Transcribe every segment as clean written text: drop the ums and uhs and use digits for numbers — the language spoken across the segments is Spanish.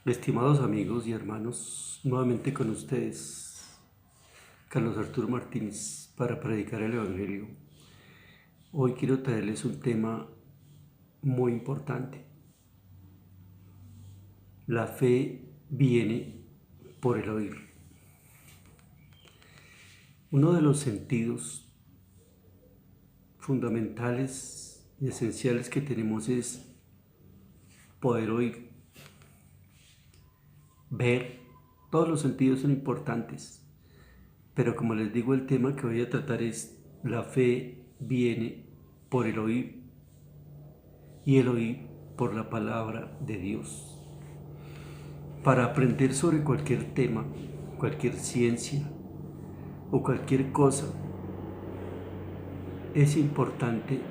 Estimados amigos y hermanos, nuevamente con ustedes, Carlos Arturo Martínez, para predicar el Evangelio. Hoy quiero traerles un tema muy importante. La fe viene por el oír. Uno de los sentidos fundamentales y esenciales que tenemos es poder oír, ver. Todos los sentidos son importantes. Pero como les digo, el tema que voy a tratar es la fe viene por el oír y el oír por la palabra de Dios. Para aprender sobre cualquier tema, cualquier ciencia o cualquier cosa, es importante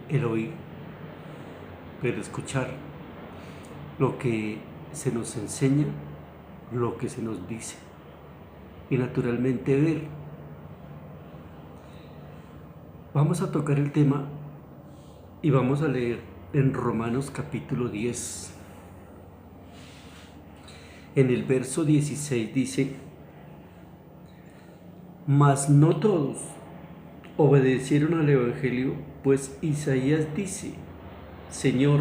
el oír, pero escuchar lo que se nos enseña, lo que se nos dice y naturalmente ver. Vamos a tocar el tema y vamos a leer en Romanos capítulo 10. En el verso 16 dice: mas no todos obedecieron al Evangelio, pues Isaías dice: Señor,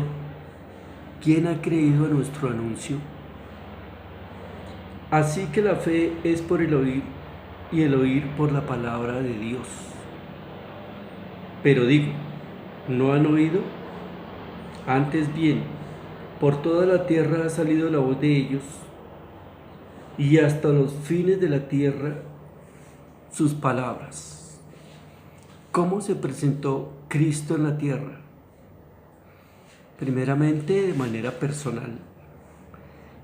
¿quién ha creído a nuestro anuncio? Así que la fe es por el oír y el oír por la palabra de Dios. Pero digo, ¿no han oído? Antes bien, por toda la tierra ha salido la voz de ellos, y hasta los fines de la tierra sus palabras. ¿Cómo se presentó Cristo en la tierra? Primeramente de manera personal,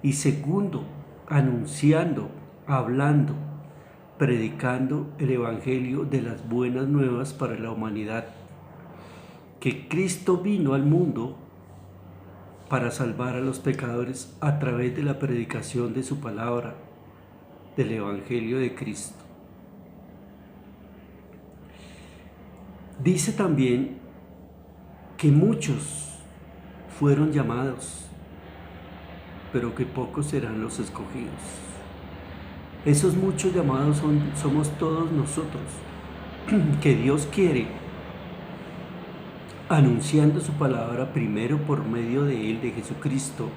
y segundo, anunciando, hablando, predicando el Evangelio de las buenas nuevas para la humanidad, que Cristo vino al mundo para salvar a los pecadores a través de la predicación de su palabra, del Evangelio de Cristo. Dice también que muchos fueron llamados, pero que pocos serán los escogidos. Esos muchos llamados somos todos nosotros, que Dios quiere, anunciando su palabra primero por medio de Él, de Jesucristo,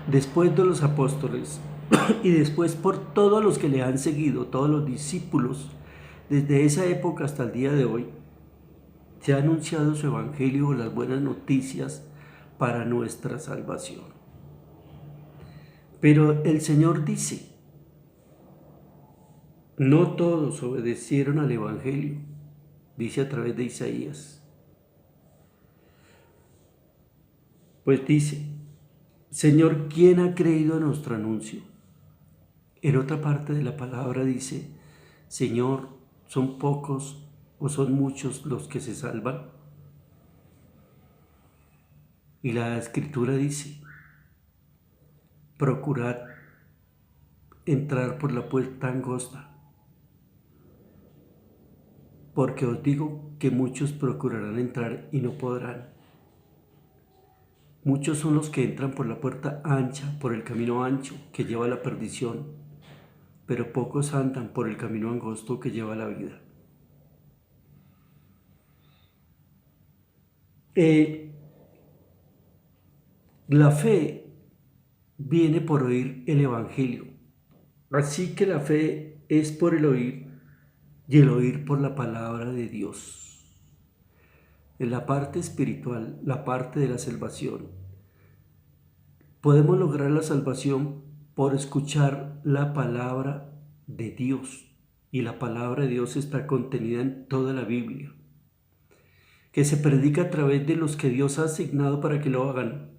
después de los apóstoles y después por todos los que le han seguido, todos los discípulos, desde esa época hasta el día de hoy. Se ha anunciado su Evangelio, las buenas noticias para nuestra salvación. Pero el Señor dice: no todos obedecieron al Evangelio, dice a través de Isaías. Pues dice: Señor, ¿quién ha creído a nuestro anuncio? En otra parte de la palabra dice: Señor, ¿son pocos o son muchos los que se salvan? Y la Escritura dice: procurad entrar por la puerta angosta, porque os digo que muchos procurarán entrar y no podrán. Muchos son los que entran por la puerta ancha, por el camino ancho que lleva a la perdición, pero pocos andan por el camino angosto que lleva a la vida. La fe viene por oír el Evangelio. Así que la fe es por el oír y el oír por la palabra de Dios. En la parte espiritual, la parte de la salvación, podemos lograr la salvación por escuchar la palabra de Dios. Y la palabra de Dios está contenida en toda la Biblia, que se predica a través de los que Dios ha asignado para que lo hagan,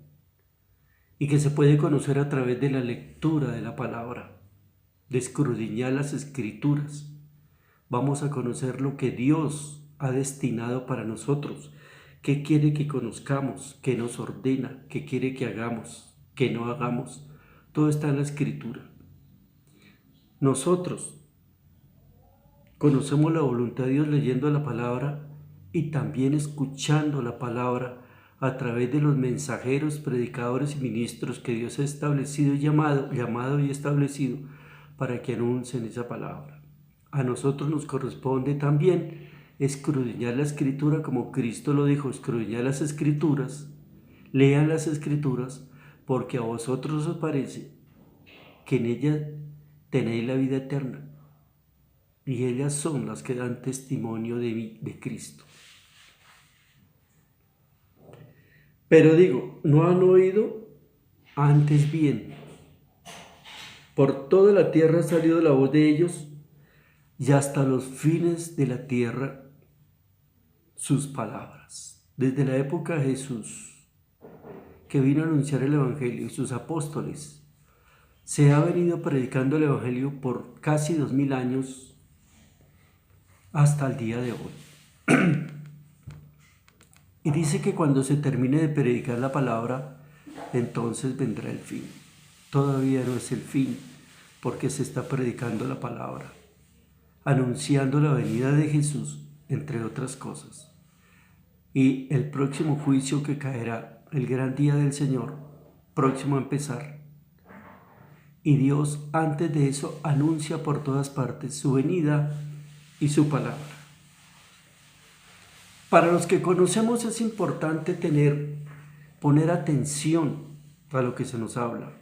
y que se puede conocer a través de la lectura de la palabra, de escudriñar las Escrituras. Vamos a conocer lo que Dios ha destinado para nosotros, qué quiere que conozcamos, qué nos ordena, qué quiere que hagamos, qué no hagamos. Todo está en la Escritura. Nosotros conocemos la voluntad de Dios leyendo la palabra y también escuchando la palabra a través de los mensajeros, predicadores y ministros que Dios ha establecido y llamado y establecido para que anuncien esa palabra. A nosotros nos corresponde también escudriñar la Escritura, como Cristo lo dijo: escudriñar las Escrituras, lean las Escrituras, porque a vosotros os parece que en ellas tenéis la vida eterna, y ellas son las que dan testimonio de Cristo. Pero digo, ¿no han oído? Antes bien, por toda la tierra ha salido la voz de ellos, y hasta los fines de la tierra sus palabras. Desde la época de Jesús, que vino a anunciar el Evangelio, y sus apóstoles, se ha venido predicando el Evangelio por casi 2000 años hasta el día de hoy. Y dice que cuando se termine de predicar la palabra, entonces vendrá el fin. Todavía no es el fin, porque se está predicando la palabra, anunciando la venida de Jesús, entre otras cosas. Y el próximo juicio que caerá, el gran día del Señor, próximo a empezar. Y Dios, antes de eso, anuncia por todas partes su venida y su palabra. Para los que conocemos es importante poner atención a lo que se nos habla.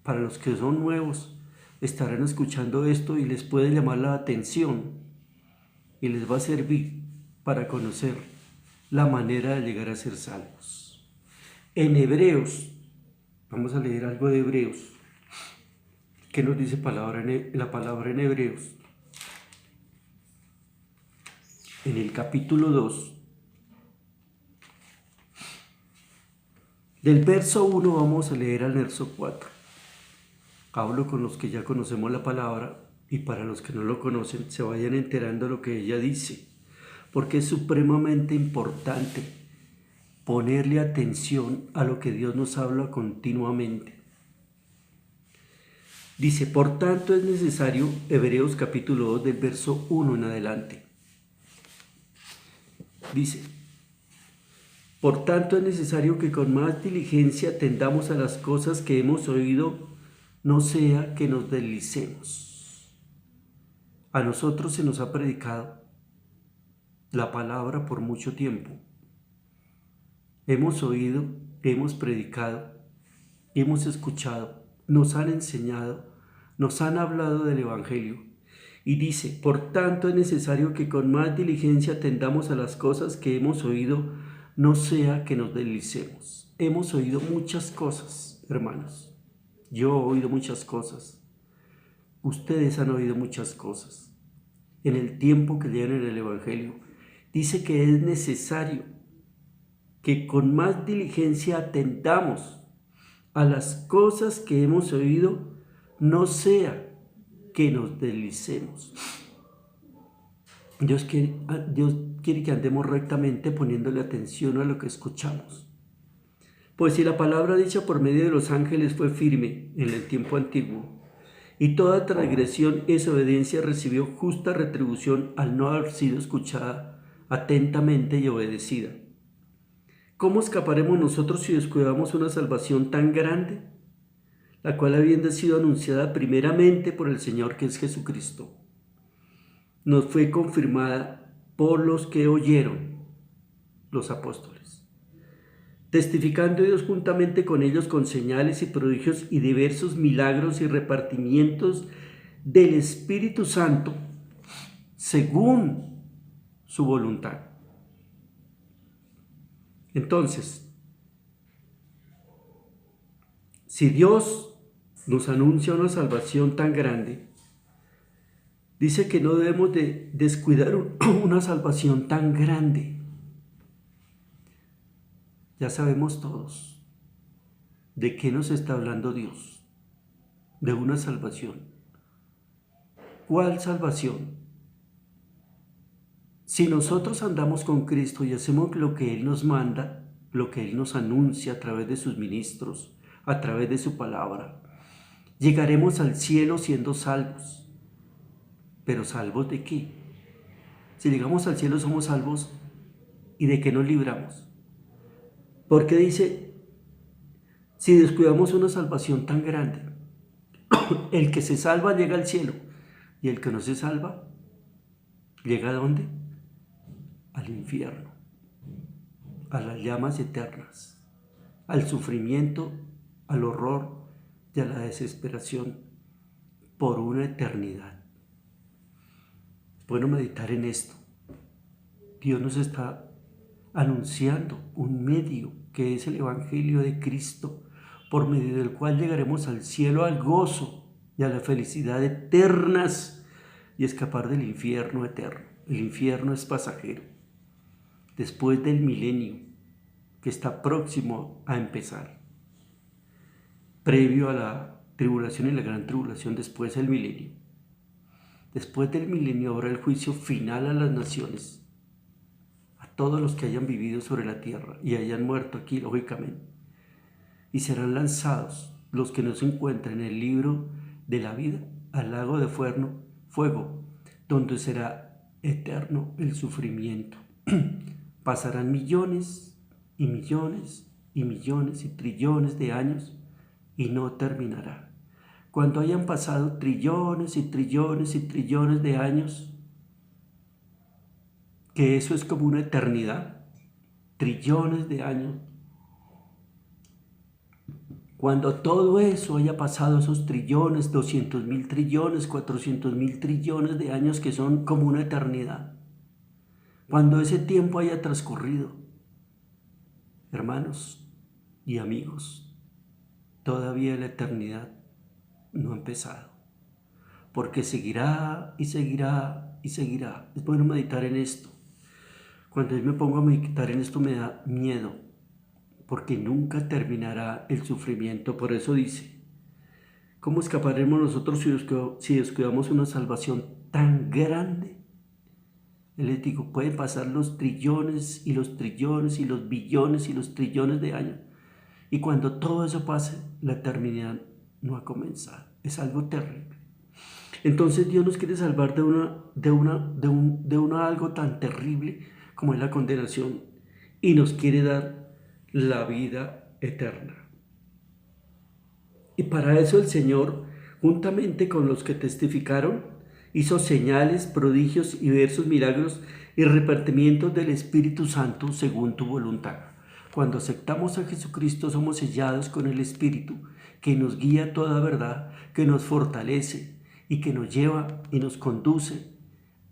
Para los que son nuevos, estarán escuchando esto y les puede llamar la atención y les va a servir para conocer la manera de llegar a ser salvos. En Hebreos, vamos a leer algo de Hebreos. ¿Qué nos dice la palabra en Hebreos? En el capítulo 2, del verso 1 vamos a leer al verso 4. Hablo con los que ya conocemos la palabra, y para los que no lo conocen se vayan enterando de lo que ella dice, porque es supremamente importante ponerle atención a lo que Dios nos habla continuamente. Dice: por tanto es necesario, Hebreos capítulo 2 del verso 1 en adelante. Dice: por tanto es necesario que con más diligencia atendamos a las cosas que hemos oído, no sea que nos deslicemos. A nosotros se nos ha predicado la palabra por mucho tiempo. Hemos oído, hemos predicado, hemos escuchado, nos han enseñado, nos han hablado del Evangelio. Y dice: por tanto es necesario que con más diligencia atendamos a las cosas que hemos oído, no sea que nos deslicemos. Hemos oído muchas cosas, hermanos. Yo he oído muchas cosas. Ustedes han oído muchas cosas. En el tiempo que lean en el Evangelio, dice que es necesario que con más diligencia atendamos a las cosas que hemos oído, no sea que nos deslicemos. Dios quiere que andemos rectamente poniéndole atención a lo que escuchamos. Pues si la palabra dicha por medio de los ángeles fue firme en el tiempo antiguo, y toda transgresión y desobediencia recibió justa retribución al no haber sido escuchada atentamente y obedecida, ¿cómo escaparemos nosotros si descuidamos una salvación tan grande, la cual habiendo sido anunciada primeramente por el Señor, que es Jesucristo, nos fue confirmada por los que oyeron, los apóstoles, testificando Dios juntamente con ellos con señales y prodigios y diversos milagros y repartimientos del Espíritu Santo según su voluntad? Entonces, si Dios nos anuncia una salvación tan grande, dice que no debemos de descuidar una salvación tan grande. Ya sabemos todos de qué nos está hablando Dios, de una salvación. ¿Cuál salvación? Si nosotros andamos con Cristo y hacemos lo que Él nos manda, lo que Él nos anuncia a través de sus ministros, a través de su palabra, llegaremos al cielo siendo salvos. ¿Pero salvos de qué? Si llegamos al cielo somos salvos, ¿y de qué nos libramos? Porque dice, si descuidamos una salvación tan grande, el que se salva llega al cielo y el que no se salva llega ¿a dónde? Al infierno, a las llamas eternas, al sufrimiento, al horror y a la desesperación por una eternidad. Bueno, meditar en esto. Dios nos está anunciando un medio que es el Evangelio de Cristo, por medio del cual llegaremos al cielo, al gozo y a la felicidad eternas y escapar del infierno eterno. El infierno es pasajero. Después del milenio que está próximo a empezar, previo a la tribulación y la gran tribulación, después del milenio. Después del milenio habrá el juicio final a las naciones, a todos los que hayan vivido sobre la tierra y hayan muerto aquí, lógicamente. Y serán lanzados los que no se encuentren en el libro de la vida al lago de fuego, donde será eterno el sufrimiento. Pasarán millones y millones y millones y trillones de años y no terminará. Cuando hayan pasado trillones y trillones y trillones de años, que eso es como una eternidad, trillones de años, cuando todo eso haya pasado, esos trillones, 200.000 trillones, 400.000 trillones de años que son como una eternidad, cuando ese tiempo haya transcurrido, hermanos y amigos, todavía la eternidad no ha empezado, porque seguirá y seguirá y seguirá. Es bueno meditar en esto. Cuando yo me pongo a meditar en esto me da miedo, porque nunca terminará el sufrimiento. Por eso dice, ¿cómo escaparemos nosotros si descuidamos una salvación tan grande? Les digo, pueden pasar los trillones y los trillones y los billones y los trillones de años. Y cuando todo eso pase, la eternidad no ha comenzado. Es algo terrible. Entonces Dios nos quiere salvar de una algo tan terrible como es la condenación y nos quiere dar la vida eterna. Y para eso el Señor, juntamente con los que testificaron, hizo señales, prodigios y diversos milagros y repartimientos del Espíritu Santo según tu voluntad. Cuando aceptamos a Jesucristo somos sellados con el Espíritu, que nos guía a toda verdad, que nos fortalece y que nos lleva y nos conduce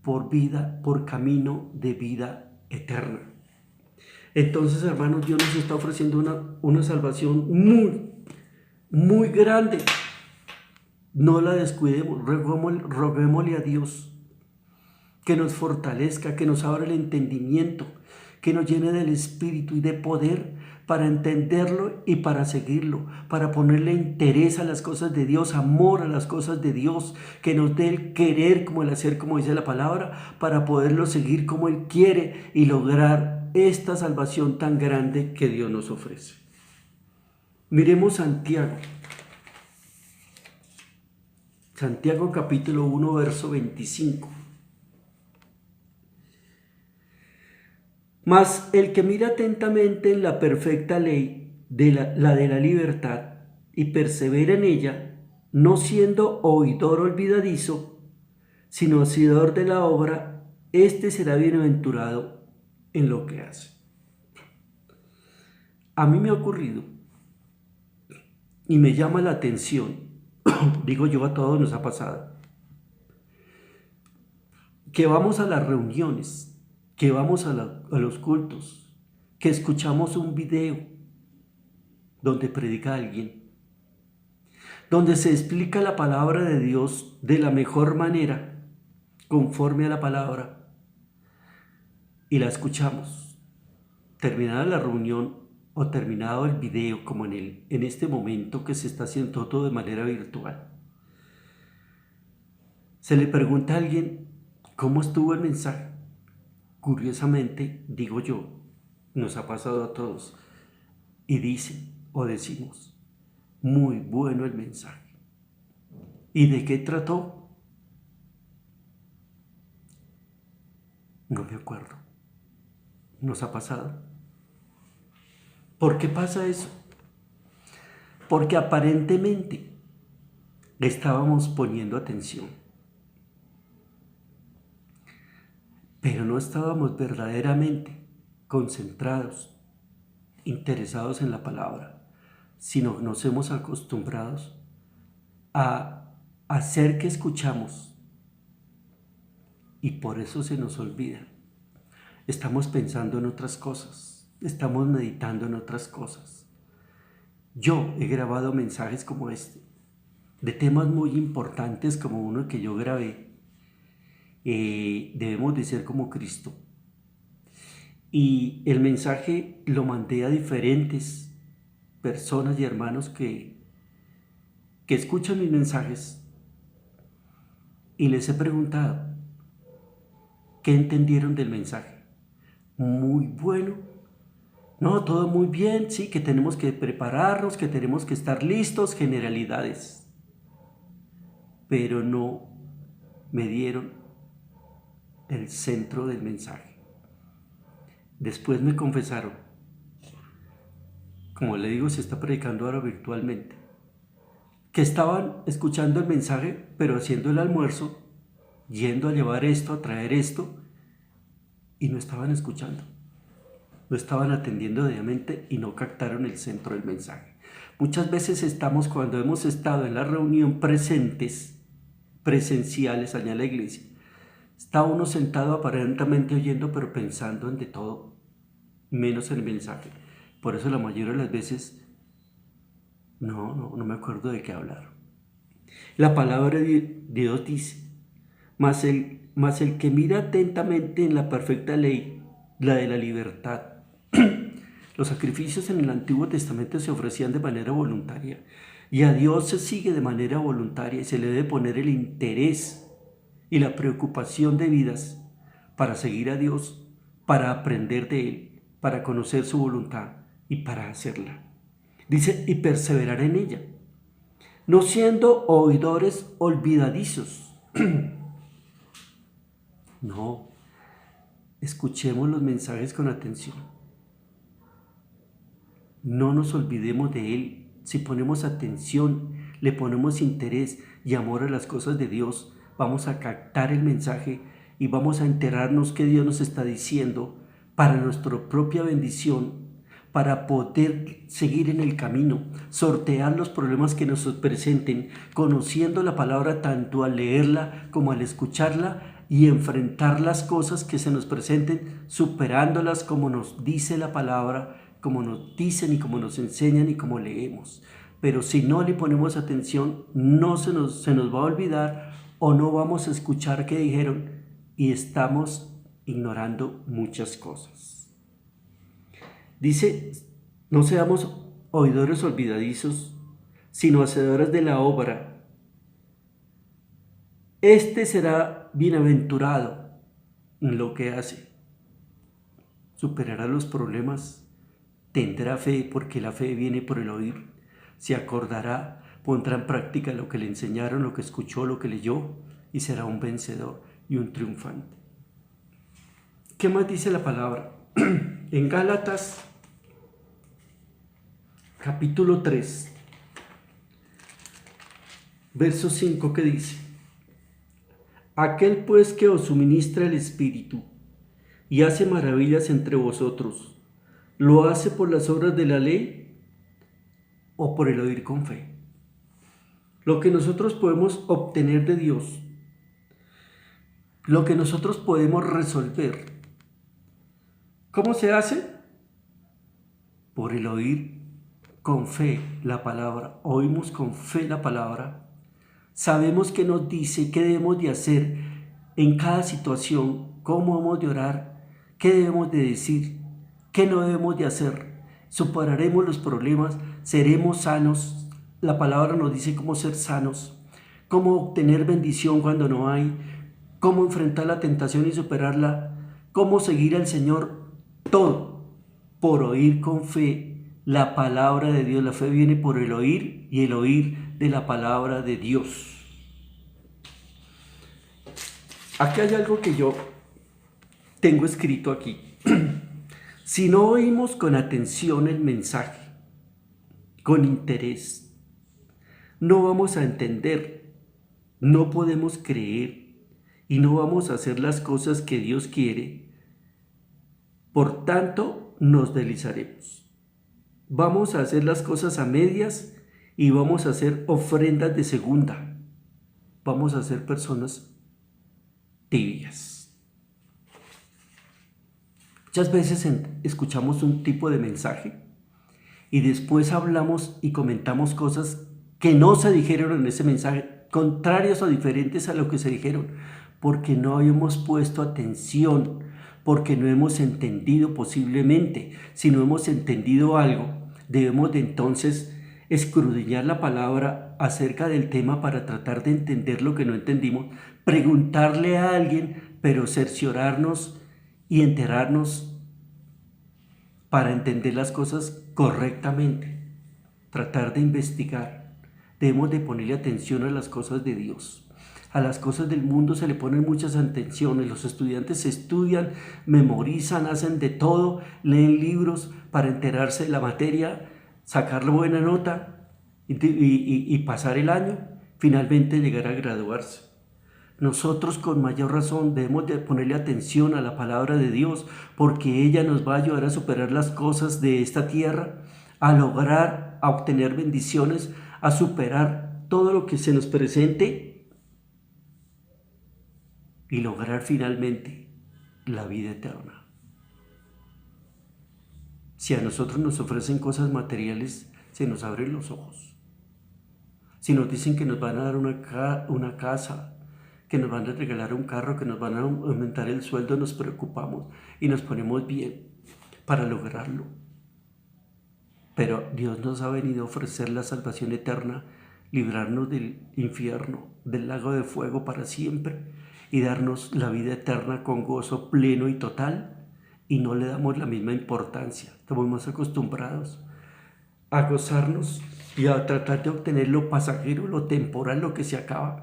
por camino de vida eterna. Entonces, hermanos, Dios nos está ofreciendo una salvación muy grande. No la descuidemos, roguémosle a Dios que nos fortalezca, que nos abra el entendimiento, que nos llene del Espíritu y de poder para entenderlo y para seguirlo, para ponerle interés a las cosas de Dios, amor a las cosas de Dios, que nos dé el querer como el hacer, como dice la palabra, para poderlo seguir como Él quiere y lograr esta salvación tan grande que Dios nos ofrece. Miremos Santiago. Santiago capítulo 1, verso 25. Mas el que mira atentamente en la perfecta ley, la de la libertad, y persevera en ella, no siendo oidor olvidadizo, sino hacedor de la obra, éste será bienaventurado en lo que hace. A mí me ha ocurrido, y me llama la atención, digo yo, a todos nos ha pasado, que vamos a las reuniones, que vamos a los cultos, que escuchamos un video donde predica alguien, donde se explica la palabra de Dios de la mejor manera, conforme a la palabra, y la escuchamos. Terminada la reunión o terminado el video, como en este momento que se está haciendo todo de manera virtual, se le pregunta a alguien cómo estuvo el mensaje. Curiosamente, digo yo, nos ha pasado a todos, y dicen o decimos, muy bueno el mensaje. ¿Y de qué trató? No me acuerdo. ¿Nos ha pasado? ¿Por qué pasa eso? Porque aparentemente le estábamos poniendo atención, pero no estábamos verdaderamente concentrados, interesados en la palabra, sino nos hemos acostumbrado a hacer que escuchamos y por eso se nos olvida. Estamos pensando en otras cosas, estamos meditando en otras cosas. Yo he grabado mensajes como este, de temas muy importantes como uno que yo grabé, debemos de ser como Cristo. Y el mensaje lo mandé a diferentes personas y hermanos que escuchan mis mensajes y les he preguntado, ¿qué entendieron del mensaje? Muy bueno. No, todo muy bien, sí, que tenemos que prepararnos, que tenemos que estar listos, generalidades. Pero no me dieron el centro del mensaje. Después me confesaron, como le digo, se está predicando ahora virtualmente, que estaban escuchando el mensaje, pero haciendo el almuerzo, yendo a llevar esto, a traer esto, y no estaban escuchando. No estaban atendiendo debidamente y no captaron el centro del mensaje. Muchas veces estamos, cuando hemos estado en la reunión presenciales allá en la iglesia, está uno sentado aparentemente oyendo, pero pensando en de todo, menos en el mensaje. Por eso la mayoría de las veces no me acuerdo de qué hablar. La palabra de Dios dice, mas el que mira atentamente en la perfecta ley, la de la libertad. Los sacrificios en el Antiguo Testamento se ofrecían de manera voluntaria y a Dios se sigue de manera voluntaria y se le debe poner el interés y la preocupación debidas para seguir a Dios, para aprender de Él, para conocer su voluntad y para hacerla. Dice, y perseverar en ella, no siendo oidores olvidadizos. No, escuchemos los mensajes con atención. No nos olvidemos de Él. Si ponemos atención, le ponemos interés y amor a las cosas de Dios, vamos a captar el mensaje y vamos a enterarnos qué Dios nos está diciendo para nuestra propia bendición, para poder seguir en el camino, sortear los problemas que nos presenten, conociendo la palabra tanto al leerla como al escucharla y enfrentar las cosas que se nos presenten, superándolas como nos dice la palabra, como nos dicen y como nos enseñan y como leemos. Pero si no le ponemos atención, no se nos va a olvidar o no vamos a escuchar qué dijeron y estamos ignorando muchas cosas. Dice, no seamos oidores olvidadizos, sino hacedores de la obra. Este será bienaventurado en lo que hace. Superará los problemas. Tendrá fe porque la fe viene por el oír. Se acordará, pondrá en práctica lo que le enseñaron, lo que escuchó, lo que leyó y será un vencedor y un triunfante. ¿Qué más dice la palabra? En Gálatas capítulo 3, verso 5, que dice: Aquel pues que os suministra el Espíritu y hace maravillas entre vosotros, ¿lo hace por las obras de la ley o por el oír con fe? Lo que nosotros podemos obtener de Dios, lo que nosotros podemos resolver, ¿cómo se hace? Por el oír con fe la palabra. Oímos con fe la palabra. Sabemos qué nos dice, qué debemos de hacer en cada situación, cómo hemos de orar, qué debemos de decir, qué no debemos de hacer. Superaremos los problemas, seremos sanos. La palabra nos dice cómo ser sanos, cómo obtener bendición cuando no hay, cómo enfrentar la tentación y superarla, cómo seguir al Señor, todo por oír con fe la palabra de Dios. La fe viene por el oír y el oír de la palabra de Dios. Aquí hay algo que yo tengo escrito aquí. Si no oímos con atención el mensaje, con interés, no vamos a entender, no podemos creer y no vamos a hacer las cosas que Dios quiere. Por tanto, nos deslizaremos. Vamos a hacer las cosas a medias y vamos a hacer ofrendas de segunda. Vamos a ser personas tibias. Muchas veces escuchamos un tipo de mensaje y después hablamos y comentamos cosas que no se dijeron en ese mensaje, contrarias o diferentes a lo que se dijeron, porque no habíamos puesto atención, porque no hemos entendido posiblemente. Si no hemos entendido algo, debemos de entonces escudriñar la palabra acerca del tema para tratar de entender lo que no entendimos, preguntarle a alguien, pero cerciorarnos y enterarnos para entender las cosas correctamente, tratar de investigar. Debemos de ponerle atención a las cosas de Dios. A las cosas del mundo se le ponen muchas atenciones. Los estudiantes estudian, memorizan, hacen de todo, leen libros para enterarse de la materia, sacar la buena nota y pasar el año, finalmente llegar a graduarse. Nosotros con mayor razón debemos de ponerle atención a la palabra de Dios, porque ella nos va a ayudar a superar las cosas de esta tierra, a lograr, a obtener bendiciones, a superar todo lo que se nos presente y lograr finalmente la vida eterna. Si a nosotros nos ofrecen cosas materiales, se nos abren los ojos. Si nos dicen que nos van a dar una casa, que nos van a regalar un carro, que nos van a aumentar el sueldo, nos preocupamos y nos ponemos bien para lograrlo. Pero Dios nos ha venido a ofrecer la salvación eterna, librarnos del infierno, del lago de fuego para siempre y darnos la vida eterna con gozo pleno y total, y no le damos la misma importancia. Estamos más acostumbrados a gozarnos y a tratar de obtener lo pasajero, lo temporal, lo que se acaba,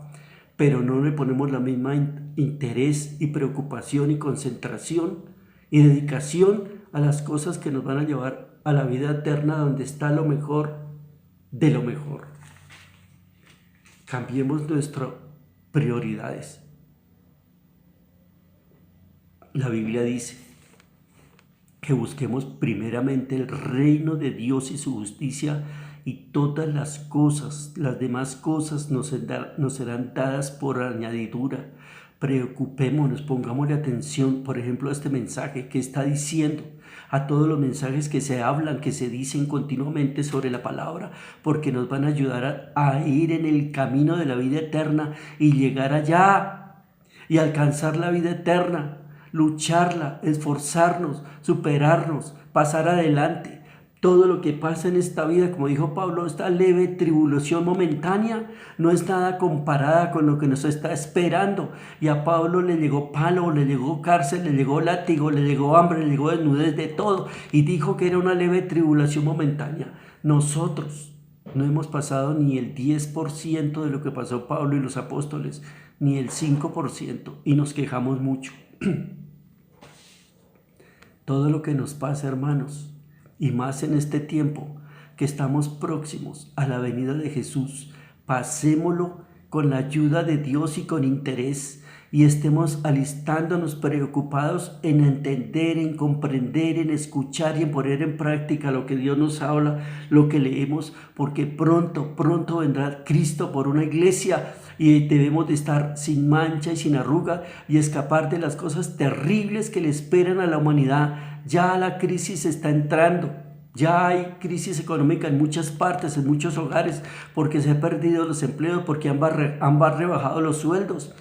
pero no le ponemos la misma interés y preocupación y concentración y dedicación a las cosas que nos van a llevar a la vida eterna, donde está lo mejor de lo mejor. Cambiemos nuestras prioridades. La Biblia dice que busquemos primeramente el reino de Dios y su justicia, y todas las cosas, las demás cosas nos serán dadas por añadidura. Preocupémonos, pongámosle atención, por ejemplo, a este mensaje que está diciendo, a todos los mensajes que se hablan, que se dicen continuamente sobre la palabra, porque nos van a ayudar a ir en el camino de la vida eterna y llegar allá y alcanzar la vida eterna, lucharla, esforzarnos, superarnos, pasar adelante. Todo lo que pasa en esta vida, como dijo Pablo, esta leve tribulación momentánea, no es nada comparada con lo que nos está esperando. Y a Pablo le llegó palo, le llegó cárcel, le llegó látigo, le llegó hambre, le llegó desnudez, de todo. Y dijo que era una leve tribulación momentánea. Nosotros no hemos pasado ni el 10% de lo que pasó Pablo y los apóstoles, ni el 5%, y nos quejamos mucho. Todo lo que nos pasa, hermanos, y más en este tiempo que estamos próximos a la venida de Jesús, pasémoslo con la ayuda de Dios y con interés, y estemos alistándonos preocupados en entender, en comprender, en escuchar y en poner en práctica lo que Dios nos habla, lo que leemos, porque pronto vendrá Cristo por una iglesia, y debemos de estar sin mancha y sin arruga y escapar de las cosas terribles que le esperan a la humanidad. Ya la crisis está entrando. Ya hay crisis económica en muchas partes, en muchos hogares, porque se han perdido los empleos, porque han rebajado los sueldos,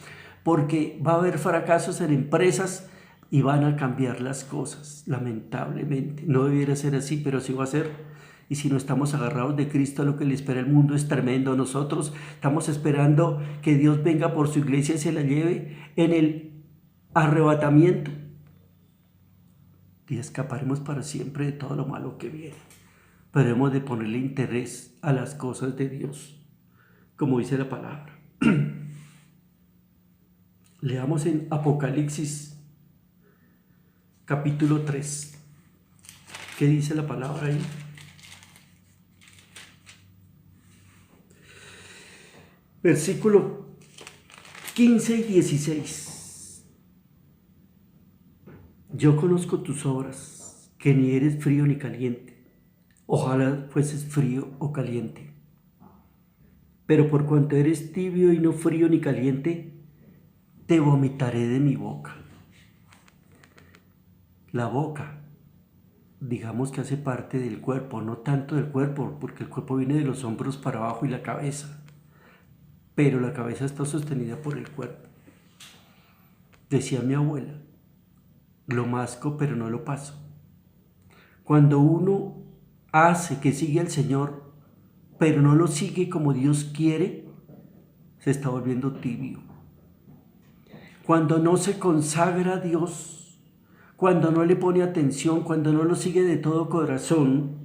porque va a haber fracasos en empresas y van a cambiar las cosas, lamentablemente. No debiera ser así, pero sí va a ser. Y si no estamos agarrados de Cristo, lo que le espera al mundo es tremendo. Nosotros estamos esperando que Dios venga por su iglesia y se la lleve en el arrebatamiento, y escaparemos para siempre de todo lo malo que viene. Pero hemos de ponerle interés a las cosas de Dios, como dice la palabra. Leamos en Apocalipsis capítulo 3. ¿Qué dice la palabra ahí? Versículo 15 y 16. Yo conozco tus obras, que ni eres frío ni caliente. Ojalá fueses frío o caliente. Pero por cuanto eres tibio y no frío ni caliente, te vomitaré de mi boca. La boca, digamos que hace parte del cuerpo, no tanto del cuerpo, porque el cuerpo viene de los hombros para abajo y la cabeza, pero la cabeza está sostenida por el cuerpo. Decía mi abuela, lo masco pero no lo paso. Cuando uno hace que sigue al Señor, pero no lo sigue como Dios quiere, se está volviendo tibio. Cuando no se consagra a Dios, cuando no le pone atención, cuando no lo sigue de todo corazón,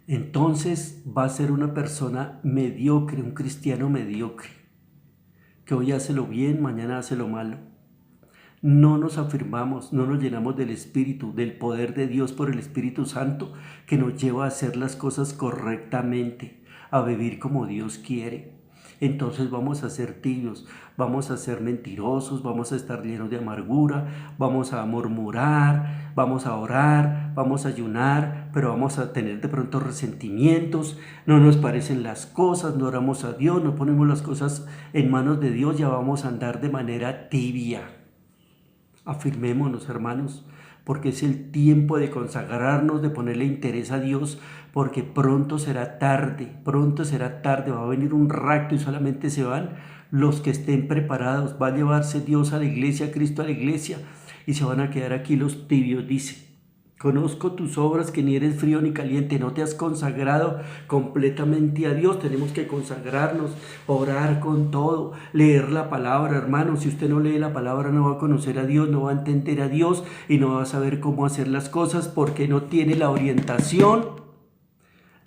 entonces va a ser una persona mediocre, un cristiano mediocre, que hoy hace lo bien, mañana hace lo malo. No nos afirmamos, no nos llenamos del Espíritu, del poder de Dios por el Espíritu Santo, que nos lleva a hacer las cosas correctamente, a vivir como Dios quiere. Entonces vamos a ser tibios, vamos a ser mentirosos, vamos a estar llenos de amargura, vamos a murmurar, vamos a orar, vamos a ayunar, pero vamos a tener de pronto resentimientos, no nos parecen las cosas, no oramos a Dios, no ponemos las cosas en manos de Dios, ya vamos a andar de manera tibia. Afirmémonos, hermanos, porque es el tiempo de consagrarnos, de ponerle interés a Dios, porque pronto será tarde, va a venir un rapto y solamente se van los que estén preparados. Va a llevarse Dios a la iglesia, Cristo a la iglesia, y se van a quedar aquí los tibios, dice. Conozco tus obras, que ni eres frío ni caliente, no te has consagrado completamente a Dios. Tenemos que consagrarnos, orar con todo, leer la palabra, hermano. Si usted no lee la palabra, no va a conocer a Dios, no va a entender a Dios y no va a saber cómo hacer las cosas porque no tiene la orientación,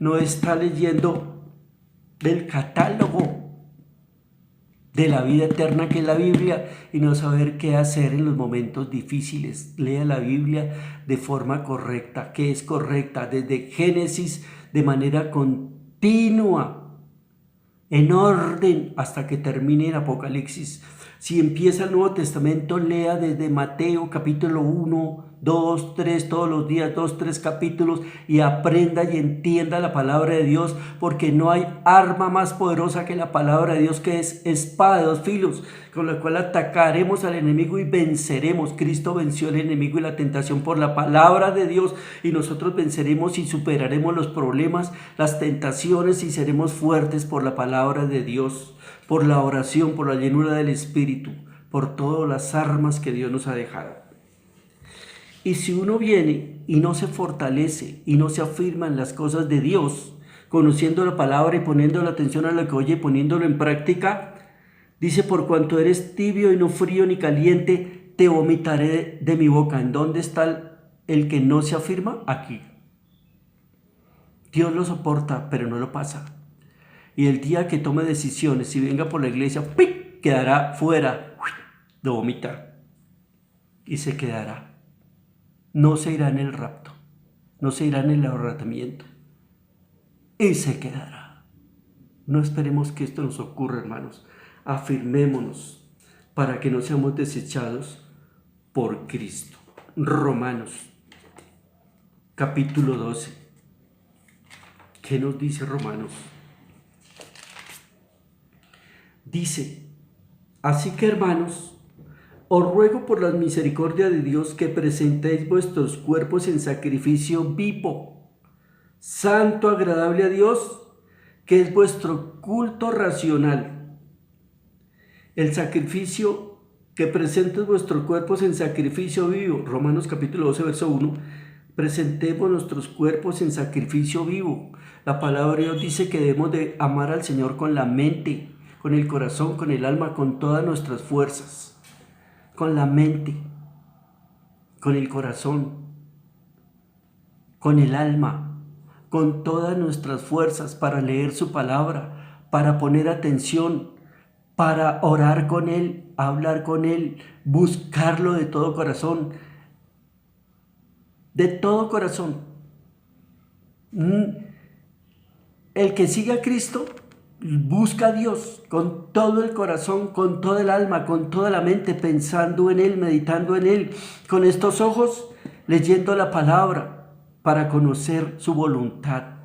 no está leyendo del catálogo de la vida eterna que es la Biblia y no saber qué hacer en los momentos difíciles. Lea la Biblia de forma correcta, que es correcta, desde Génesis de manera continua, en orden, hasta que termine el Apocalipsis. Si empieza el Nuevo Testamento, lea desde Mateo capítulo 1, 2, 3, todos los días, 2, 3 capítulos, y aprenda y entienda la palabra de Dios, porque no hay arma más poderosa que la palabra de Dios, que es espada de dos filos, con la cual atacaremos al enemigo y venceremos. Cristo venció al enemigo y la tentación por la palabra de Dios, y nosotros venceremos y superaremos los problemas, las tentaciones, y seremos fuertes por la palabra de Dios, por la oración, por la llenura del Espíritu, por todas las armas que Dios nos ha dejado. Y si uno viene y no se fortalece y no se afirma en las cosas de Dios, conociendo la palabra y poniendo la atención a lo que oye, poniéndolo en práctica, dice, por cuanto eres tibio y no frío ni caliente, te vomitaré de mi boca. ¿En dónde está el que no se afirma? Aquí. Dios lo soporta, pero no lo pasa. Y el día que tome decisiones y venga por la iglesia, ¡pic!, quedará fuera de vomitar y se quedará. No se irá en el rapto, no se irá en el arrebatamiento y se quedará. No esperemos que esto nos ocurra, hermanos. Afirmémonos para que no seamos desechados por Cristo. Romanos capítulo 12. ¿Qué nos dice Romanos? Dice, así que, hermanos, os ruego por la misericordia de Dios que presentéis vuestros cuerpos en sacrificio vivo, santo, agradable a Dios, que es vuestro culto racional. El sacrificio, que presentes vuestros cuerpos en sacrificio vivo. Romanos capítulo 12, verso 1. Presentemos nuestros cuerpos en sacrificio vivo. La palabra de Dios dice que debemos de amar al Señor con la mente, con el corazón, con el alma, con todas nuestras fuerzas. Con la mente, con el corazón, con el alma, con todas nuestras fuerzas para leer su palabra, para poner atención, para orar con Él, hablar con Él, buscarlo de todo corazón. de todo corazón. El que sigue a Cristo busca a Dios con todo el corazón, con toda el alma, con toda la mente, pensando en Él, meditando en Él, con estos ojos, leyendo la palabra para conocer su voluntad.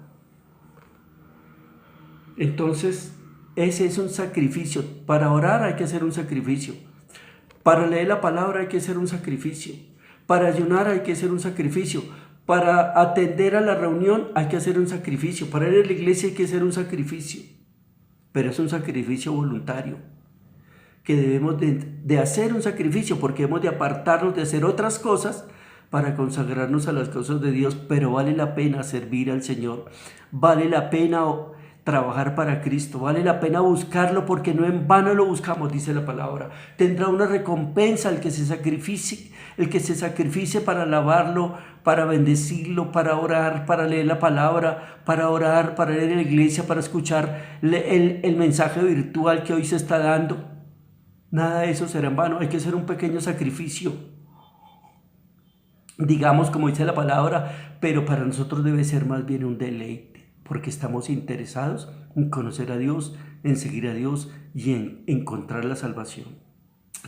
Entonces, ese es un sacrificio. Para orar hay que hacer un sacrificio. Para leer la palabra hay que hacer un sacrificio. Para ayunar hay que hacer un sacrificio. Para atender a la reunión hay que hacer un sacrificio. Para ir a la iglesia hay que hacer un sacrificio. Pero es un sacrificio voluntario. Que debemos de hacer un sacrificio porque hemos de apartarnos de hacer otras cosas para consagrarnos a las cosas de Dios. Pero vale la pena servir al Señor. Vale la pena trabajar para Cristo, vale la pena buscarlo porque no en vano lo buscamos, dice la palabra. Tendrá una recompensa el que se sacrifice para alabarlo, para bendecirlo, para orar, para leer la palabra, para orar, para leer en la iglesia, para escuchar el mensaje virtual que hoy se está dando. Nada de eso será en vano, hay que hacer un pequeño sacrificio, digamos como dice la palabra, pero para nosotros debe ser más bien un deleite. Porque estamos interesados en conocer a Dios, en seguir a Dios y en encontrar la salvación.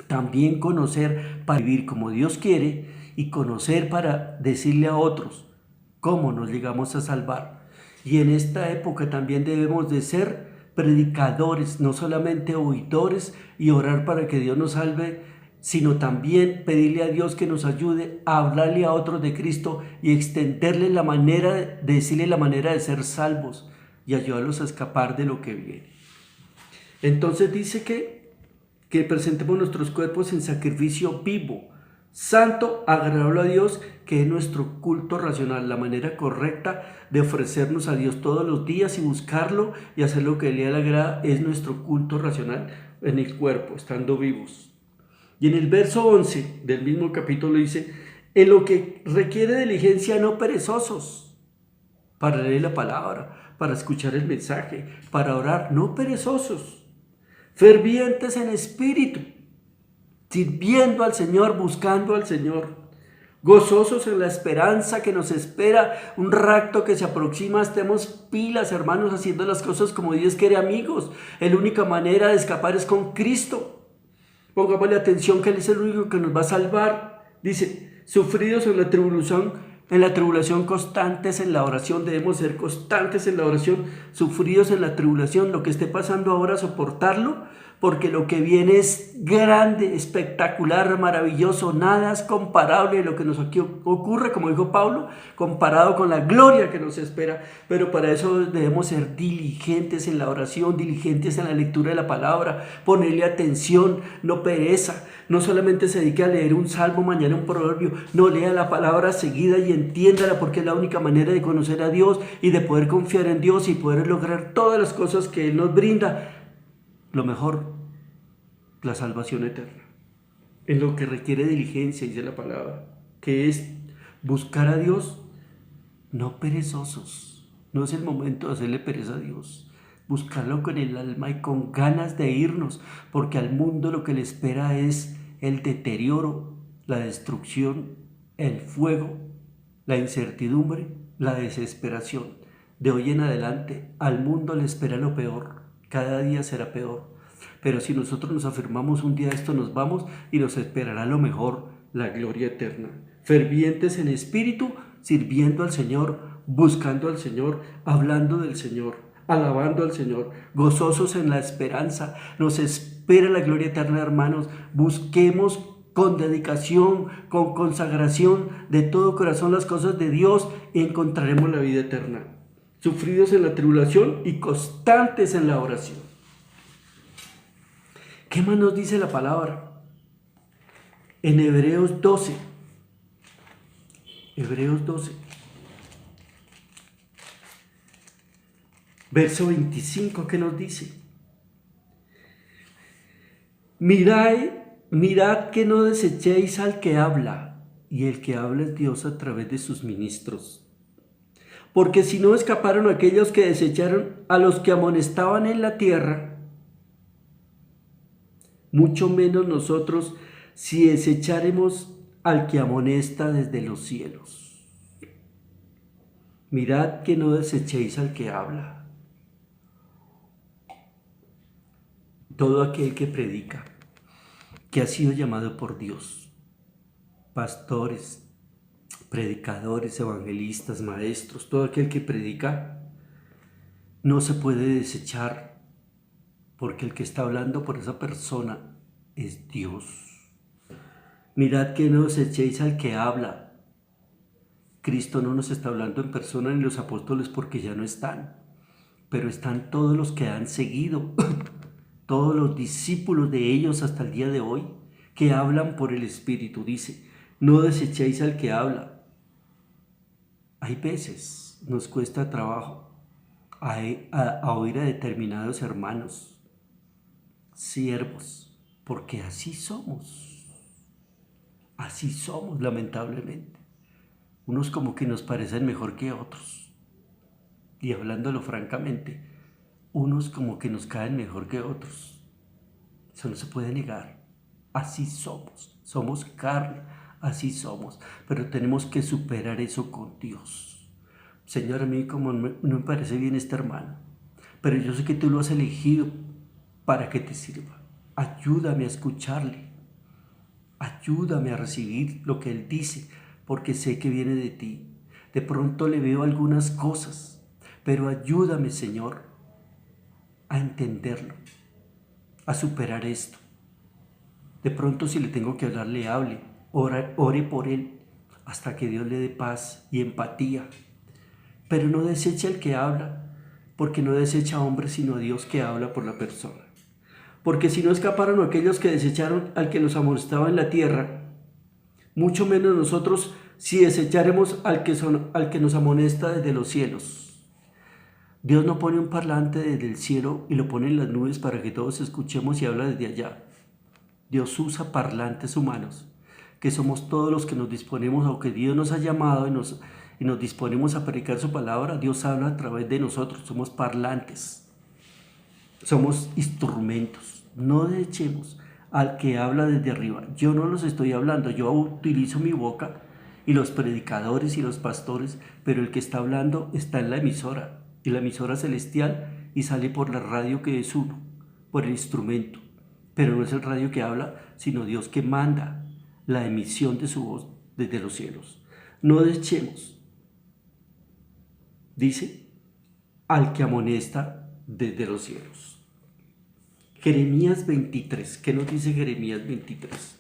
También conocer para vivir como Dios quiere y conocer para decirle a otros cómo nos llegamos a salvar. Y en esta época también debemos de ser predicadores, no solamente oidores y orar para que Dios nos salve, sino también pedirle a Dios que nos ayude a hablarle a otros de Cristo y extenderle la manera de decirle la manera de ser salvos y ayudarlos a escapar de lo que viene. Entonces dice que presentemos nuestros cuerpos en sacrificio vivo, santo, agradable a Dios, que es nuestro culto racional, la manera correcta de ofrecernos a Dios todos los días y buscarlo y hacer lo que le agrada es nuestro culto racional en el cuerpo, estando vivos. Y en el verso 11 del mismo capítulo dice, en lo que requiere diligencia no perezosos, para leer la palabra, para escuchar el mensaje, para orar, no perezosos, fervientes en espíritu, sirviendo al Señor, buscando al Señor, gozosos en la esperanza que nos espera, un rapto que se aproxima, estemos pilas, hermanos, haciendo las cosas como Dios quiere, amigos. La única manera de escapar es con Cristo. Pongámosle atención que Él es el único que nos va a salvar. Dice, sufridos en la tribulación constantes en la oración. Debemos ser constantes en la oración, sufridos en la tribulación. Lo que esté pasando ahora, soportarlo, porque lo que viene es grande, espectacular, maravilloso. Nada es comparable a lo que nos aquí ocurre, como dijo Pablo, comparado con la gloria que nos espera. Pero para eso debemos ser diligentes en la oración, diligentes en la lectura de la palabra, ponerle atención, no pereza. No solamente se dedique a leer un salmo, mañana un proverbio, no, lea la palabra seguida y entiéndala, porque es la única manera de conocer a Dios y de poder confiar en Dios y poder lograr todas las cosas que Él nos brinda. Lo mejor, la salvación eterna, en lo que requiere diligencia, dice la palabra, que es buscar a Dios, no perezosos. No es el momento de hacerle pereza a Dios, buscarlo con el alma y con ganas de irnos, porque al mundo lo que le espera es el deterioro, la destrucción, el fuego, la incertidumbre, la desesperación. De hoy en adelante al mundo le espera lo peor. Cada día será peor, pero si nosotros nos afirmamos un día esto nos vamos y nos esperará lo mejor, la gloria eterna. Fervientes en espíritu, sirviendo al Señor, buscando al Señor, hablando del Señor, alabando al Señor, gozosos en la esperanza. Nos espera la gloria eterna, hermanos. Busquemos con dedicación, con consagración de todo corazón las cosas de Dios y encontraremos la vida eterna. Sufridos en la tribulación y constantes en la oración. ¿Qué más nos dice la palabra? En Hebreos 12. Hebreos 12. Verso 25, ¿qué nos dice? Mirad que no desechéis al que habla, y el que habla es Dios a través de sus ministros. Porque si no escaparon aquellos que desecharon a los que amonestaban en la tierra, mucho menos nosotros si desecharemos al que amonesta desde los cielos. Mirad que no desechéis al que habla. Todo aquel que predica, que ha sido llamado por Dios, pastores, predicadores, evangelistas, maestros, todo aquel que predica, no se puede desechar, porque el que está hablando por esa persona es Dios. Mirad que no desechéis al que habla. Cristo no nos está hablando en persona ni los apóstoles porque ya no están, pero están todos los que han seguido, todos los discípulos de ellos hasta el día de hoy, que hablan por el Espíritu. Dice, no desechéis al que habla. Hay veces nos cuesta trabajo a oír a determinados hermanos, siervos, porque así somos lamentablemente. Unos como que nos parecen mejor que otros, y hablándolo francamente, unos como que nos caen mejor que otros. Eso no se puede negar. Así somos carne, así somos, pero tenemos que superar eso con Dios. Señor, a mí como no me parece bien este hermano, pero yo sé que tú lo has elegido para que te sirva. Ayúdame a escucharle, ayúdame a recibir lo que él dice, porque sé que viene de ti. De pronto le veo algunas cosas, pero ayúdame, Señor, a entenderlo, a superar esto. De pronto si le tengo que hablar, le hable, ore por él, hasta que Dios le dé paz y empatía. Pero no deseche al que habla, porque no desecha a hombre sino a Dios que habla por la persona. Porque si no escaparon aquellos que desecharon al que los amonestaba en la tierra, mucho menos nosotros si desecharemos al que nos amonesta desde los cielos. Dios no pone un parlante desde el cielo y lo pone en las nubes para que todos escuchemos y habla desde allá. Dios usa parlantes humanos, que somos todos los que nos disponemos, aunque Dios nos ha llamado y nos disponemos a predicar su palabra. Dios habla a través de nosotros, somos parlantes, somos instrumentos. No desechemos al que habla desde arriba. Yo no los estoy hablando, yo utilizo mi boca y los predicadores y los pastores, pero el que está hablando está en la emisora, y la emisora celestial, y sale por la radio que es uno, por el instrumento. Pero no es el radio que habla, sino Dios que manda la emisión de su voz desde los cielos. No desechemos, dice, al que amonesta desde los cielos. Jeremías 23, ¿qué nos dice Jeremías 23?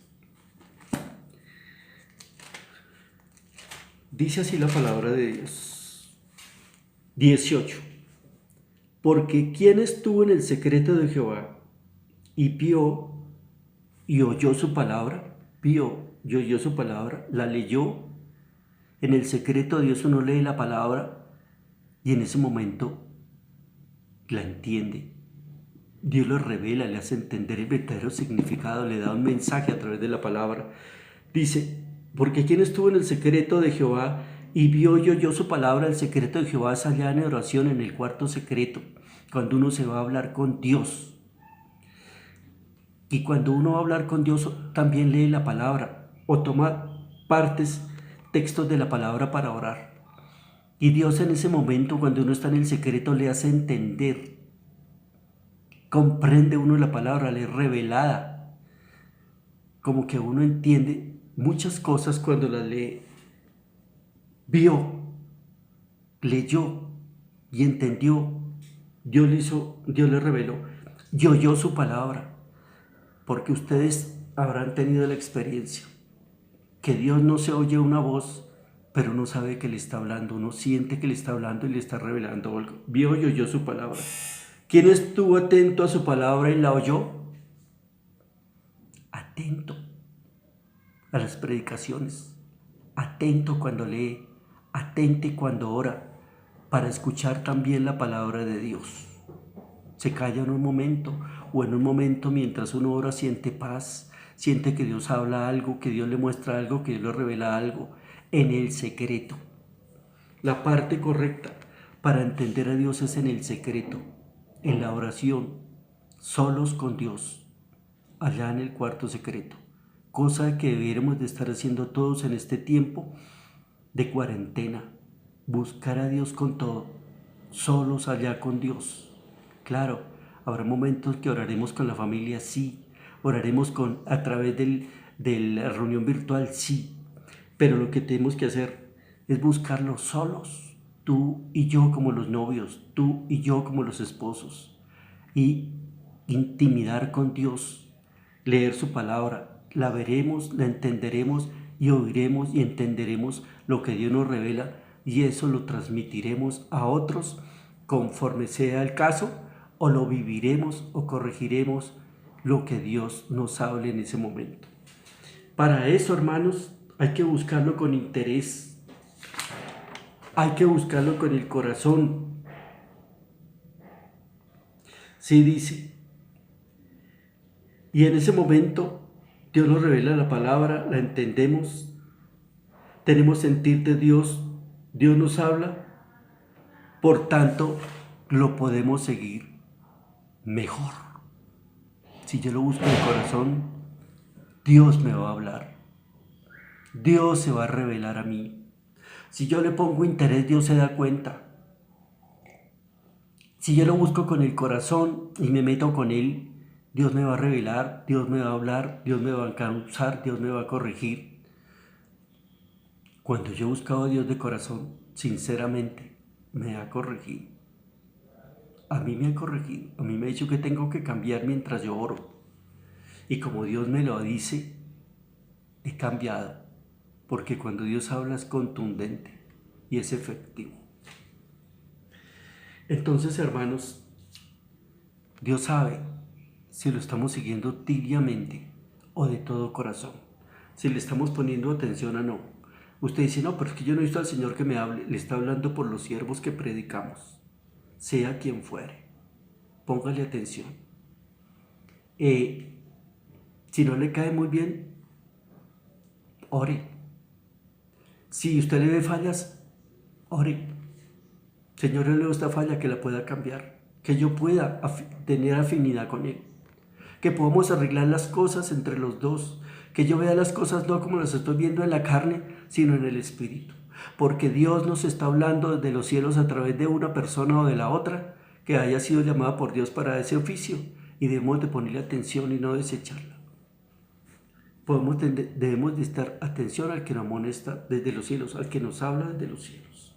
Dice así la palabra de Dios. 18. Porque ¿quién estuvo en el secreto de Jehová y vio y oyó su palabra? Vio y oyó su palabra, la leyó. En el secreto Dios uno lee la palabra y en ese momento la entiende. Dios lo revela, le hace entender el verdadero significado, le da un mensaje a través de la palabra. Dice, porque quien estuvo en el secreto de Jehová y vio y oyó su palabra, el secreto de Jehová es allá en oración, en el cuarto secreto, cuando uno se va a hablar con Dios. Y cuando uno va a hablar con Dios, también lee la palabra o toma textos de la palabra para orar. Y Dios en ese momento, cuando uno está en el secreto, le hace entender. Comprende uno la palabra, le es revelada. Como que uno entiende muchas cosas cuando las lee. Vio, leyó y entendió. Dios le reveló y oyó su palabra. Porque ustedes habrán tenido la experiencia que Dios no se oye una voz, pero uno sabe que le está hablando, uno siente que le está hablando y le está revelando algo. Vio y oyó su palabra. ¿Quién estuvo atento a su palabra y la oyó? Atento a las predicaciones, atento cuando lee, atente cuando ora, para escuchar también la palabra de Dios. Se calla en un momento, o en un momento mientras uno ora siente paz, siente que Dios habla algo, que Dios le muestra algo, que Dios le revela algo, en el secreto. La parte correcta para entender a Dios es en el secreto, en la oración, solos con Dios, allá en el cuarto secreto, cosa que debiéramos de estar haciendo todos en este tiempo de cuarentena, buscar a Dios con todo, solos allá con Dios. Claro, habrá momentos que oraremos con la familia, sí, oraremos a través de la reunión virtual, sí, pero lo que tenemos que hacer es buscarlo solos, tú y yo como los novios, tú y yo como los esposos, y intimidar con Dios, leer su palabra, la veremos, la entenderemos y oiremos y entenderemos lo que Dios nos revela y eso lo transmitiremos a otros conforme sea el caso o lo viviremos o corregiremos lo que Dios nos hable en ese momento. Para eso, hermanos, hay que buscarlo con interés, hay que buscarlo con el corazón. Sí dice, y en ese momento Dios nos revela la palabra, la entendemos, tenemos sentir de Dios, Dios nos habla, por tanto lo podemos seguir mejor. Si yo lo busco de corazón, Dios me va a hablar, Dios se va a revelar a mí. Si yo le pongo interés, Dios se da cuenta. Si yo lo busco con el corazón y me meto con Él, Dios me va a revelar, Dios me va a hablar, Dios me va a causar, Dios me va a corregir. Cuando yo he buscado a Dios de corazón, sinceramente, me ha corregido. A mí me ha corregido, a mí me ha dicho que tengo que cambiar mientras yo oro. Y como Dios me lo dice, he cambiado. Porque cuando Dios habla es contundente y es efectivo. Entonces, hermanos, Dios sabe si lo estamos siguiendo tibiamente o de todo corazón. Si le estamos poniendo atención o no. Usted dice, no, pero es que yo no he visto al Señor que me hable. Le está hablando por los siervos que predicamos. Sea quien fuere. Póngale atención. Si no le cae muy bien, ore. Si usted le ve fallas, ore. Señor, yo le veo esta falla, que la pueda cambiar. Que yo pueda tener afinidad con Él. Que podamos arreglar las cosas entre los dos. Que yo vea las cosas no como las estoy viendo en la carne, sino en el Espíritu. Porque Dios nos está hablando desde los cielos a través de una persona o de la otra que haya sido llamada por Dios para ese oficio. Y debemos de ponerle atención y no desecharla. Debemos de estar atención al que nos amonesta desde los cielos, al que nos habla desde los cielos.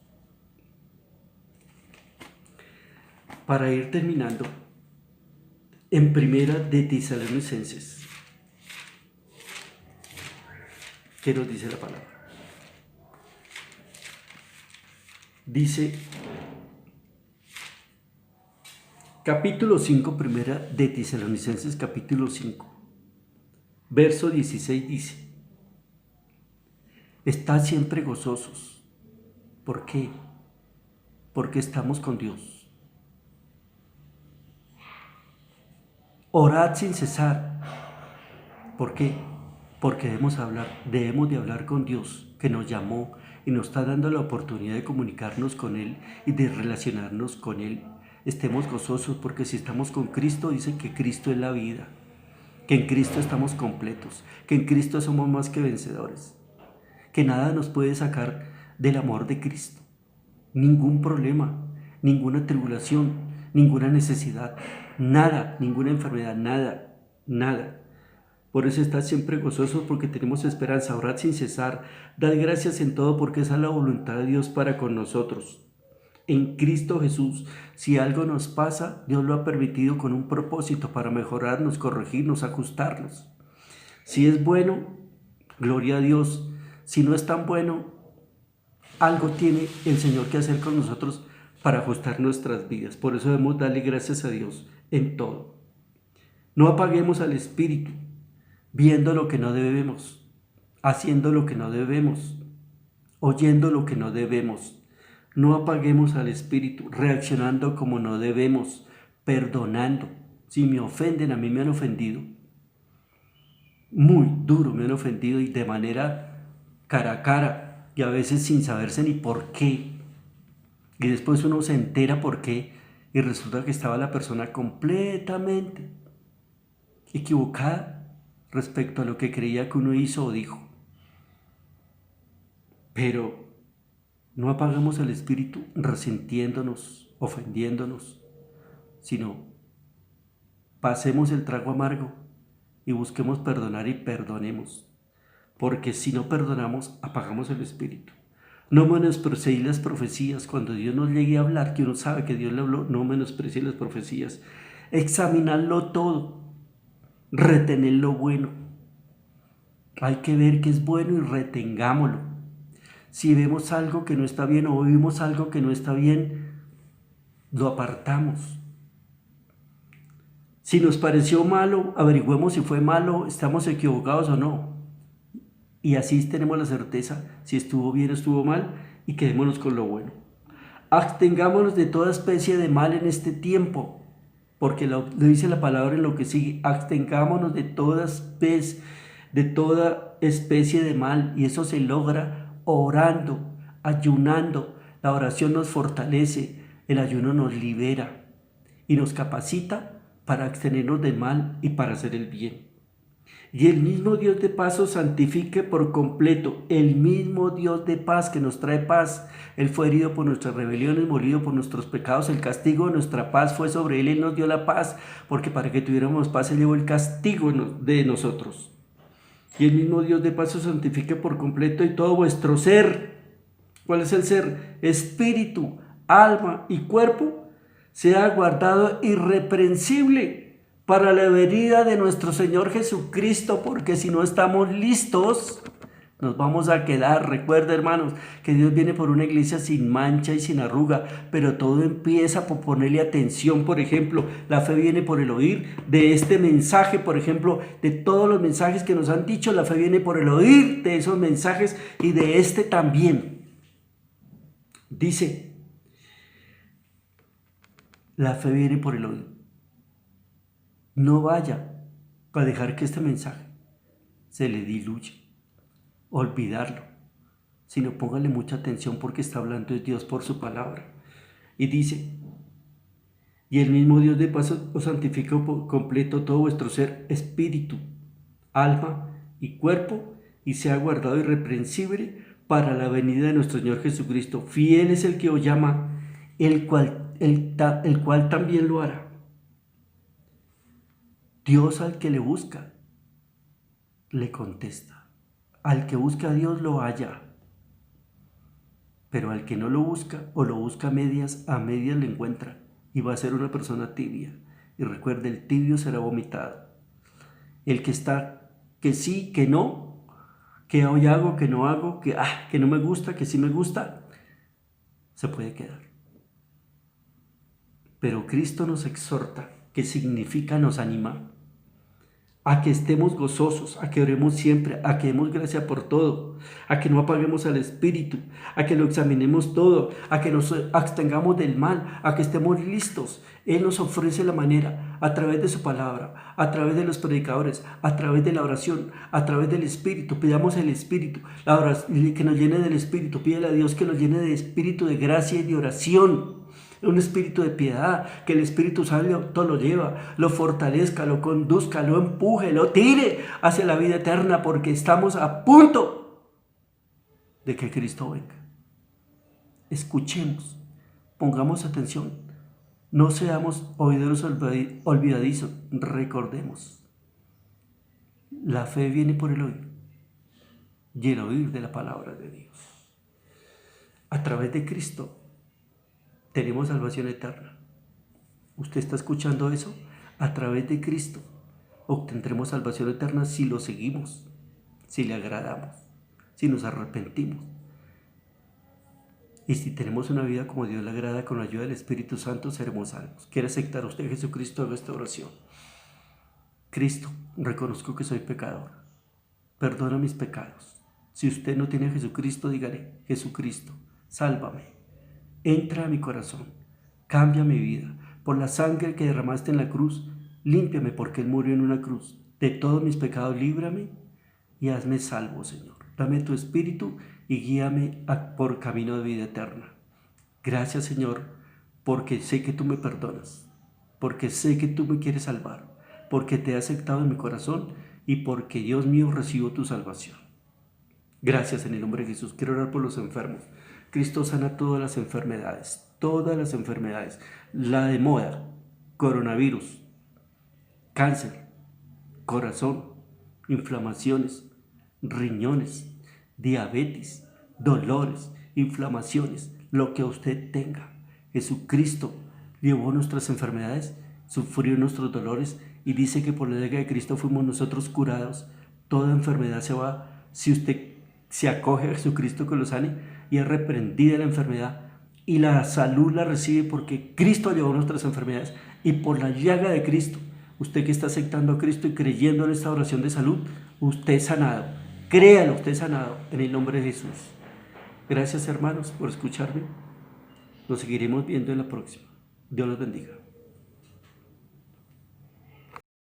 Para ir terminando, en Primera de Tesalonicenses, ¿qué nos dice la palabra? Dice, capítulo 5, Primera de Tesalonicenses, capítulo 5, verso 16 dice, estad siempre gozosos. ¿Por qué? Porque estamos con Dios. Orad sin cesar. ¿Por qué? Porque debemos de hablar con Dios, que nos llamó y nos está dando la oportunidad de comunicarnos con Él y de relacionarnos con Él. Estemos gozosos porque si estamos con Cristo, dice que Cristo es la vida, que en Cristo estamos completos, que en Cristo somos más que vencedores, que nada nos puede sacar del amor de Cristo, ningún problema, ninguna tribulación, ninguna necesidad, nada, ninguna enfermedad, nada, nada. Por eso estad siempre gozosos porque tenemos esperanza. Orad sin cesar, dad gracias en todo porque esa es la voluntad de Dios para con nosotros. En Cristo Jesús, si algo nos pasa, Dios lo ha permitido con un propósito para mejorarnos, corregirnos, ajustarnos. Si es bueno, gloria a Dios. Si no es tan bueno, algo tiene el Señor que hacer con nosotros para ajustar nuestras vidas. Por eso debemos darle gracias a Dios en todo. No apaguemos al Espíritu, viendo lo que no debemos, haciendo lo que no debemos, oyendo lo que no debemos. No apaguemos al Espíritu, reaccionando como no debemos, perdonando. Si me ofenden, a mí me han ofendido. Muy duro me han ofendido y de manera cara a cara y a veces sin saberse ni por qué. Y después uno se entera por qué y resulta que estaba la persona completamente equivocada respecto a lo que creía que uno hizo o dijo. Pero No apagamos el espíritu resintiéndonos, ofendiéndonos, sino pasemos el trago amargo y busquemos perdonar y perdonemos. Porque si no perdonamos, apagamos el espíritu. No menospreciéis las profecías. Cuando Dios nos llegue a hablar, que uno sabe que Dios le habló, no menospreciéis las profecías. Examinadlo todo, retened lo bueno. Hay que ver qué es bueno y retengámoslo. Si vemos algo que no está bien o oímos algo que no está bien, lo apartamos. Si nos pareció malo, averigüemos si fue malo, estamos equivocados o no. Y así tenemos la certeza si estuvo bien o estuvo mal, y quedémonos con lo bueno. Abstengámonos de toda especie de mal en este tiempo, porque lo dice la palabra en lo que sigue. Abstengámonos de toda especie de mal, y eso se logra orando, ayunando. La oración nos fortalece, el ayuno nos libera y nos capacita para abstenernos del mal y para hacer el bien. Y el mismo Dios de paz os santifique por completo. El mismo Dios de paz que nos trae paz. Él fue herido por nuestras rebeliones, molido por nuestros pecados. El castigo de nuestra paz fue sobre Él. Él nos dio la paz, porque para que tuviéramos paz Él llevó el castigo de nosotros. Y el mismo Dios de paz os santifique por completo, y todo vuestro ser. ¿Cuál es el ser? Espíritu, alma y cuerpo sea guardado irreprensible para la venida de nuestro Señor Jesucristo, porque si no estamos listos, nos vamos a quedar. Recuerda, hermanos, que Dios viene por una iglesia sin mancha y sin arruga, pero todo empieza por ponerle atención. Por ejemplo, la fe viene por el oír de este mensaje, por ejemplo, de todos los mensajes que nos han dicho, la fe viene por el oír de esos mensajes y de este también. Dice, la fe viene por el oír. No vaya a dejar que este mensaje se le diluya, olvidarlo, sino póngale mucha atención, porque está hablando de Dios por su palabra. Y dice, y el mismo Dios de paz os santifica por completo todo vuestro ser, espíritu, alma y cuerpo, y sea guardado irreprensible para la venida de nuestro Señor Jesucristo. Fiel es el que os llama, el cual también lo hará. Dios al que le busca, le contesta. Al que busca a Dios lo halla. Pero al que no lo busca, o lo busca a medias le encuentra, y va a ser una persona tibia. Y recuerde, el tibio será vomitado. El que está, que sí, que no, que hoy hago, que no hago, que no me gusta, que sí me gusta, se puede quedar. Pero Cristo nos exhorta, que significa nos anima, a que estemos gozosos, a que oremos siempre, a que demos gracia por todo, a que no apaguemos al espíritu, a que lo examinemos todo, a que nos abstengamos del mal, a que estemos listos. Él nos ofrece la manera, a través de su palabra, a través de los predicadores, a través de la oración, a través del espíritu. Pidamos el espíritu, la oración, que nos llene del espíritu. Pídele a Dios que nos llene de espíritu de gracia y de oración. Un espíritu de piedad, que el Espíritu Santo todo lo lleva, lo fortalezca, lo conduzca, lo empuje, lo tire hacia la vida eterna, porque estamos a punto de que Cristo venga. Escuchemos, pongamos atención, no seamos oidores olvidadizos, recordemos. La fe viene por el oír, y el oír de la palabra de Dios. A través de Cristo tenemos salvación eterna. ¿Usted está escuchando eso? A través de Cristo obtendremos salvación eterna si lo seguimos, si le agradamos, si nos arrepentimos. Y si tenemos una vida como Dios le agrada, con la ayuda del Espíritu Santo seremos salvos. ¿Quiere aceptar usted a Jesucristo en esta oración? Cristo, reconozco que soy pecador. Perdona mis pecados. Si usted no tiene a Jesucristo, dígale: Jesucristo, sálvame. Entra a mi corazón, cambia mi vida. Por la sangre que derramaste en la cruz, límpiame, porque Él murió en una cruz. De todos mis pecados líbrame y hazme salvo, Señor. Dame tu espíritu y guíame por camino de vida eterna. Gracias, Señor, porque sé que tú me perdonas, porque sé que tú me quieres salvar, porque te he aceptado en mi corazón y porque, Dios mío, recibo tu salvación. Gracias en el nombre de Jesús. Quiero orar por los enfermos. Cristo sana todas las enfermedades, la de moda, coronavirus, cáncer, corazón, inflamaciones, riñones, diabetes, dolores, inflamaciones, lo que usted tenga. Jesucristo llevó nuestras enfermedades, sufrió nuestros dolores y dice que por la llaga de Cristo fuimos nosotros curados. Toda enfermedad se va si usted se acoge a Jesucristo que lo sane, y es reprendida la enfermedad y la salud la recibe porque Cristo llevó nuestras enfermedades y por la llaga de Cristo. Usted que está aceptando a Cristo y creyendo en esta oración de salud, usted es sanado. Créalo, usted es sanado en el nombre de Jesús. Gracias, hermanos, por escucharme. Nos seguiremos viendo en la próxima. Dios los bendiga.